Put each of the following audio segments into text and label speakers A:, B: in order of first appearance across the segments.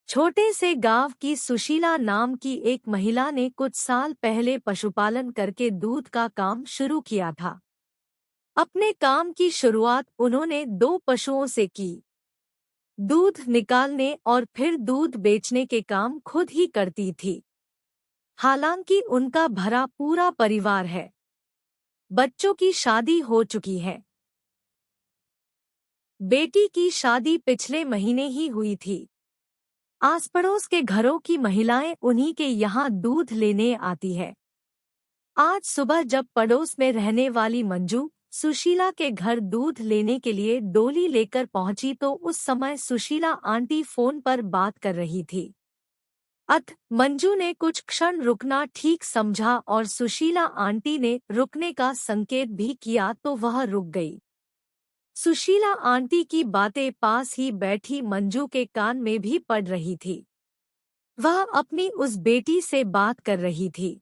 A: छोटे से गांव की सुशीला नाम की एक महिला ने कुछ साल पहले पशुपालन करके दूध का काम शुरू किया था। अपने काम की शुरुआत उन्होंने 2 पशुओं से की। दूध निकालने और फिर दूध बेचने के काम खुद ही करती थी। हालांकि उनका भरा पूरा परिवार है। बच्चों की शादी हो चुकी है। बेटी की शादी पिछले महीने ही हुई थी। आस पड़ोस के घरों की महिलाएं उन्हीं के यहाँ दूध लेने आती है। आज सुबह जब पड़ोस में रहने वाली मंजू सुशीला के घर दूध लेने के लिए डोली लेकर पहुंची तो उस समय सुशीला आंटी फोन पर बात कर रही थी। मंजू ने कुछ क्षण रुकना ठीक समझा और सुशीला आंटी ने रुकने का संकेत भी किया तो वह रुक गई। सुशीला आंटी की बातें पास ही बैठी मंजू के कान में भी पड़ रही थी। वह अपनी उस बेटी से बात कर रही थी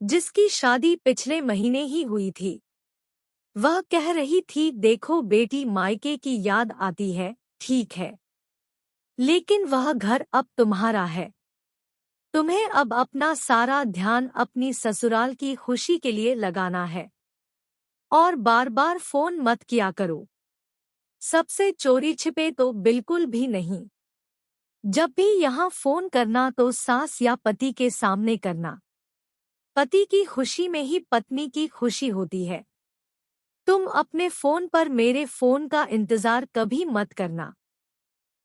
A: जिसकी शादी पिछले महीने ही हुई थी। वह कह रही थी, देखो बेटी, मायके की याद आती है, ठीक है, लेकिन वह घर अब तुम्हारा है। तुम्हें अब अपना सारा ध्यान अपनी ससुराल की खुशी के लिए लगाना है। और बार बार फोन मत किया करो। सबसे चोरी छिपे तो बिल्कुल भी नहीं। जब भी यहाँ फोन करना तो सास या पति के सामने करना। पति की खुशी में ही पत्नी की खुशी होती है। तुम अपने फोन पर मेरे फोन का इंतजार कभी मत करना।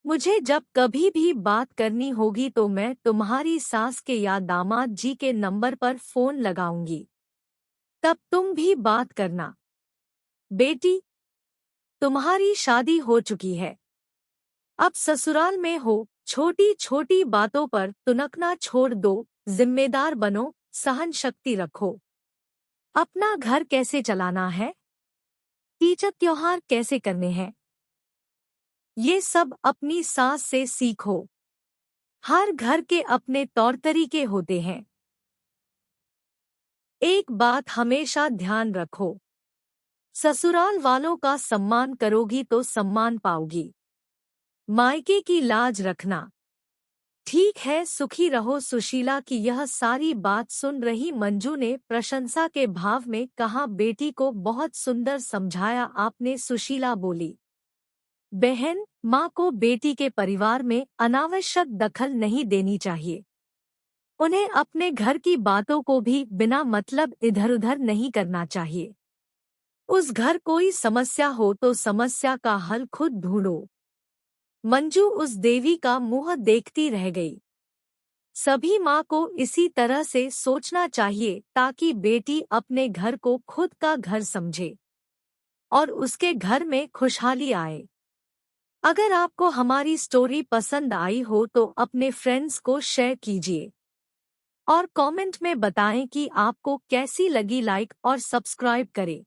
A: मुझे जब कभी भी बात करनी होगी तो मैं तुम्हारी सास के या दामाद जी के नंबर पर फोन लगाऊंगी, तब तुम भी बात करना। बेटी, तुम्हारी शादी हो चुकी है, अब ससुराल में हो। छोटी छोटी बातों पर तुनकना छोड़ दो, जिम्मेदार बनो, सहन शक्ति रखो। अपना घर कैसे चलाना है, तीज त्योहार कैसे करने हैं, ये सब अपनी सास से सीखो। हर घर के अपने तौर तरीके होते हैं। एक बात हमेशा ध्यान रखो, ससुराल वालों का सम्मान करोगी तो सम्मान पाओगी। मायके की लाज रखना। ठीक है, सुखी रहो। सुशीला की यह सारी बात सुन रही मंजू ने प्रशंसा के भाव में कहा, बेटी को बहुत सुंदर समझाया आपने। सुशीला बोली, बहन, माँ को बेटी के परिवार में अनावश्यक दखल नहीं देनी चाहिए। उन्हें अपने घर की बातों को भी बिना मतलब इधर-उधर नहीं करना चाहिए। उस घर कोई समस्या हो तो समस्या का हल खुद ढूंढो। मंजू उस देवी का मुंह देखती रह गई। सभी माँ को इसी तरह से सोचना चाहिए ताकि बेटी अपने घर को खुद का घर समझे और उसके घर में खुशहाली आए। अगर आपको हमारी स्टोरी पसंद आई हो तो अपने फ्रेंड्स को शेयर कीजिए और कमेंट में बताएं कि आपको कैसी लगी। लाइक और सब्सक्राइब करें।